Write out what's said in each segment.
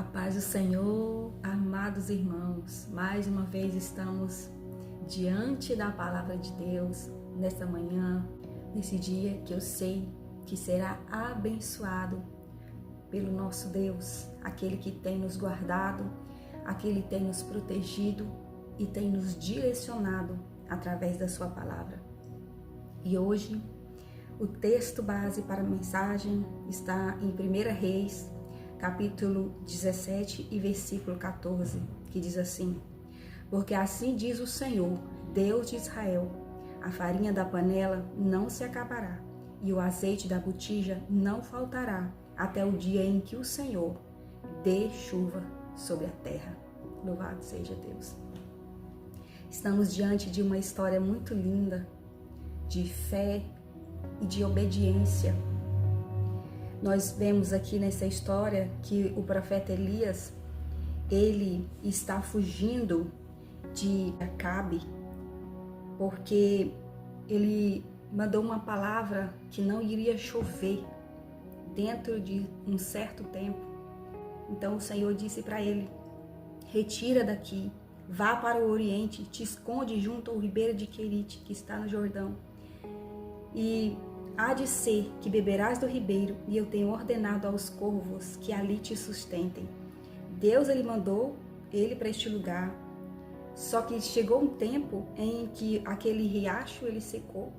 A paz do Senhor, amados irmãos, mais uma vez estamos diante da palavra de Deus nesta manhã, nesse dia que eu sei que será abençoado pelo nosso Deus, aquele que tem nos guardado, aquele que tem nos protegido e tem nos direcionado através da sua palavra. E hoje o texto base para a mensagem está em 1 Reis, capítulo 17 e versículo 14, que diz assim: Porque assim diz o Senhor, Deus de Israel, a farinha da panela não se acabará, e o azeite da botija não faltará, até o dia em que o Senhor dê chuva sobre a terra. Louvado seja Deus. Estamos diante de uma história muito linda, de fé e de obediência. Nós vemos aqui nessa história que o profeta Elias, ele está fugindo de Acabe, porque ele mandou uma palavra que não iria chover dentro de um certo tempo. Então o Senhor disse para ele: retira daqui, vá para o Oriente, te esconde junto ao ribeiro de Querite, que está no Jordão. E há de ser que beberás do ribeiro, e eu tenho ordenado aos corvos que ali te sustentem. Deus, ele mandou ele para este lugar. Só que chegou um tempo em que aquele riacho ele secou.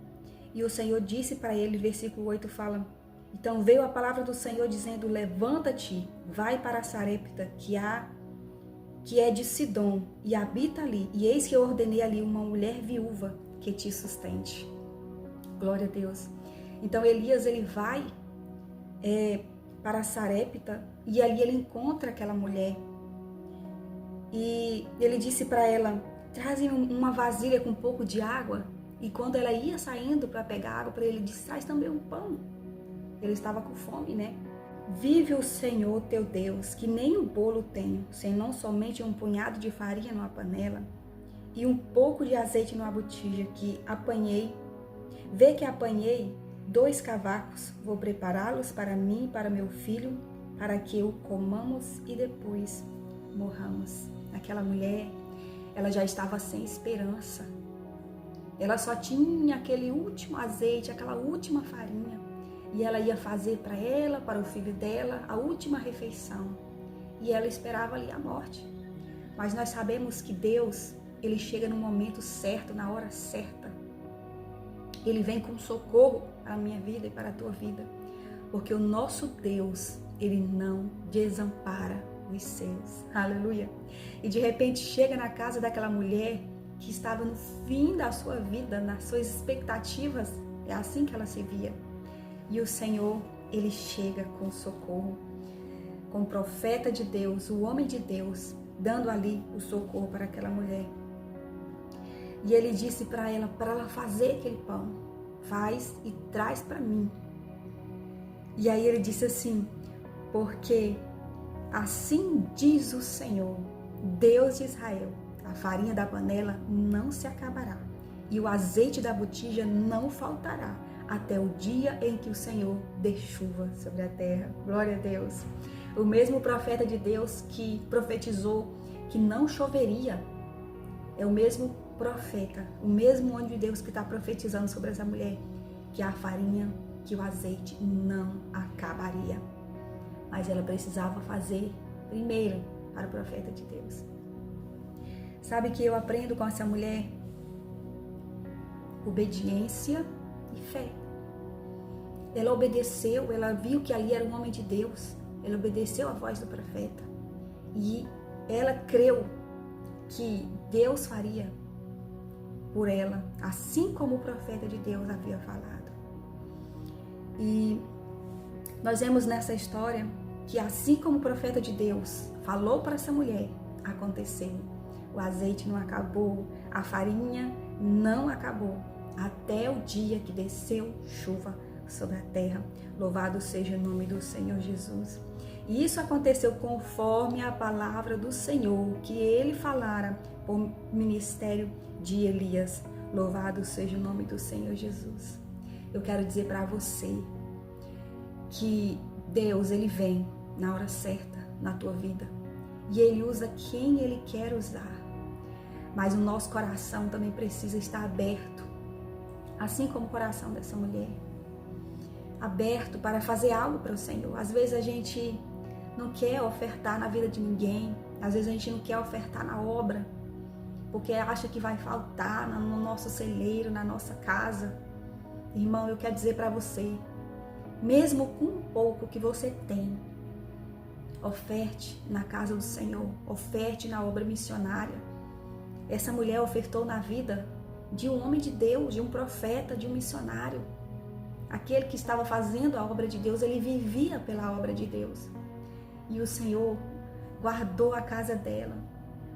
E o Senhor disse para ele, versículo 8 fala: Então veio a palavra do Senhor dizendo: levanta-te, vai para Sarepta, que é de Sidom, e habita ali. E eis que eu ordenei ali uma mulher viúva que te sustente. Glória a Deus. Então Elias ele vai para Sarepta e ali ele encontra aquela mulher. E ele disse para ela: trazem uma vasilha com um pouco de água. E quando ela ia saindo para pegar água para ele, disse: traz também um pão. Ele estava com fome, né? Vive o Senhor teu Deus, que nem um bolo tenho, senão somente um punhado de farinha numa panela e um pouco de azeite numa botija que apanhei. Vê que apanhei 2 cavacos, vou prepará-los para mim e para meu filho, para que o comamos e depois morramos. Aquela mulher, ela já estava sem esperança. Ela só tinha aquele último azeite, aquela última farinha. E ela ia fazer para ela, para o filho dela, a última refeição. E ela esperava ali a morte. Mas nós sabemos que Deus, ele chega no momento certo, na hora certa. Ele vem com socorro para a minha vida e para a tua vida. Porque o nosso Deus, ele não desampara os seus. Aleluia. E de repente chega na casa daquela mulher que estava no fim da sua vida, nas suas expectativas. É assim que ela se via. E o Senhor, ele chega com socorro. Com o profeta de Deus, o homem de Deus, dando ali o socorro para aquela mulher. E ele disse para ela fazer aquele pão. Faz e traz para mim. E aí ele disse assim: porque assim diz o Senhor, Deus de Israel, a farinha da panela não se acabará, e o azeite da botija não faltará, até o dia em que o Senhor dê chuva sobre a terra. Glória a Deus. O mesmo profeta de Deus que profetizou que não choveria, é o mesmo profeta, o mesmo homem de Deus que está profetizando sobre essa mulher, que a farinha, que o azeite não acabaria. Mas ela precisava fazer primeiro para o profeta de Deus. Sabe que eu aprendo com essa mulher? Obediência e fé. Ela obedeceu, ela viu que ali era um homem de Deus, ela obedeceu a voz do profeta. E ela creu que Deus faria por ela, assim como o profeta de Deus havia falado. E nós vemos nessa história que assim como o profeta de Deus falou para essa mulher, aconteceu. O azeite não acabou, a farinha não acabou, até o dia que desceu chuva sobre a terra. Louvado seja o nome do Senhor Jesus. E isso aconteceu conforme a palavra do Senhor, que ele falara por ministério de Elias. Louvado seja o nome do Senhor Jesus. Eu quero dizer para você que Deus, ele vem na hora certa, na tua vida. E Ele usa quem Ele quer usar. Mas o nosso coração também precisa estar aberto, assim como o coração dessa mulher. Aberto para fazer algo para o Senhor. Às vezes a gente não quer ofertar na vida de ninguém. Às vezes a gente não quer ofertar na obra, porque acha que vai faltar no nosso celeiro, na nossa casa. Irmão, eu quero dizer para você, mesmo com um pouco que você tem, oferte na casa do Senhor, oferte na obra missionária. Essa mulher ofertou na vida de um homem de Deus, de um profeta, de um missionário. Aquele que estava fazendo a obra de Deus, ele vivia pela obra de Deus. E o Senhor guardou a casa dela.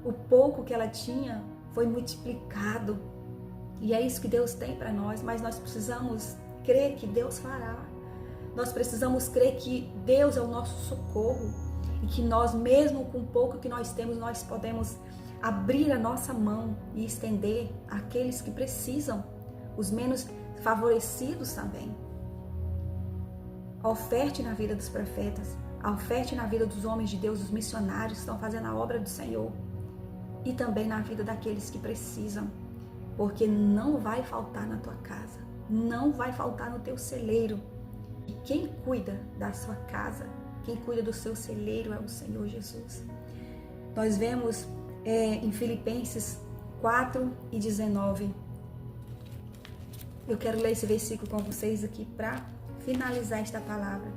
O pouco que ela tinha foi multiplicado. E é isso que Deus tem para nós, mas nós precisamos crer que Deus fará. Nós precisamos crer que Deus é o nosso socorro e que nós, mesmo com o pouco que nós temos, nós podemos abrir a nossa mão e estender àqueles que precisam, os menos favorecidos também. Oferte na vida dos profetas, oferte na vida dos homens de Deus, dos missionários que estão fazendo a obra do Senhor e também na vida daqueles que precisam, porque não vai faltar na tua casa, não vai faltar no teu celeiro. E quem cuida da sua casa, quem cuida do seu celeiro é o Senhor Jesus. Nós vemos em Filipenses 4:19. Eu quero ler esse versículo com vocês aqui para finalizar esta palavra.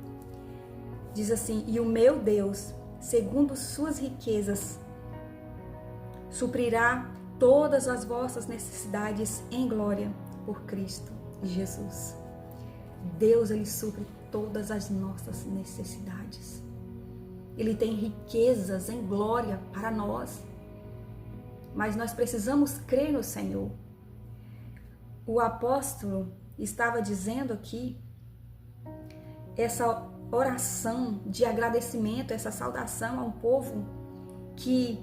Diz assim: e o meu Deus, segundo suas riquezas, suprirá todas as vossas necessidades em glória por Cristo Jesus. Deus, Ele supre todas as nossas necessidades. Ele tem riquezas em glória para nós. Mas nós precisamos crer no Senhor. O apóstolo estava dizendo aqui, essa oração de agradecimento, essa saudação a um povo que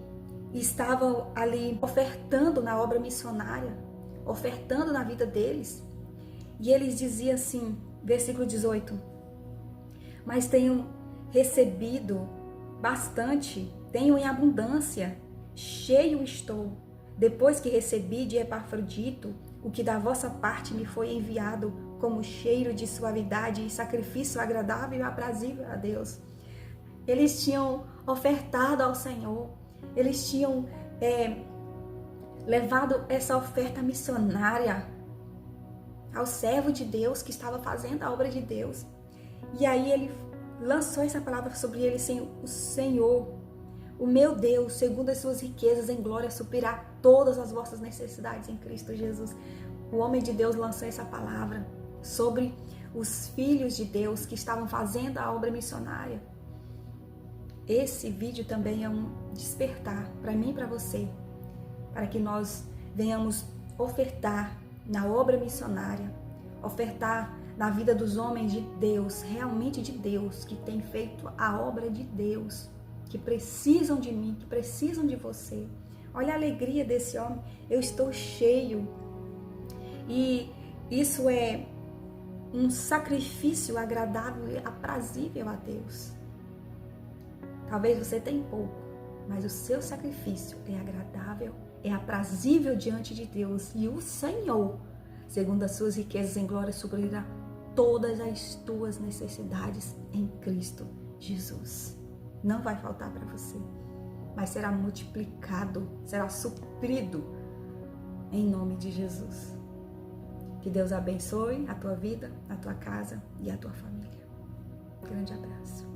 estava ali ofertando na obra missionária, ofertando na vida deles. E eles diziam assim, versículo 18: mas tenho recebido bastante, tenho em abundância, cheio estou, depois que recebi de Epafrodito o que da vossa parte me foi enviado como cheiro de suavidade e sacrifício agradável e aprazível a Deus. Eles tinham ofertado ao Senhor, eles tinham levado essa oferta missionária ao servo de Deus que estava fazendo a obra de Deus. E aí ele lançou essa palavra sobre ele assim: o Senhor, o meu Deus, segundo as suas riquezas em glória, suprirá todas as vossas necessidades em Cristo Jesus. O homem de Deus lançou essa palavra sobre os filhos de Deus que estavam fazendo a obra missionária. Esse vídeo também é um despertar para mim e para você, para que nós venhamos ofertar na obra missionária, ofertar na vida dos homens de Deus, realmente de Deus, que têm feito a obra de Deus, que precisam de mim, que precisam de você. Olha a alegria desse homem: eu estou cheio. E isso é um sacrifício agradável e aprazível a Deus. Talvez você tenha pouco, mas o seu sacrifício é agradável, é aprazível diante de Deus. E o Senhor, segundo as suas riquezas em glória, suprirá todas as tuas necessidades em Cristo Jesus. Não vai faltar para você, mas será multiplicado, será suprido em nome de Jesus. Que Deus abençoe a tua vida, a tua casa e a tua família. Grande abraço.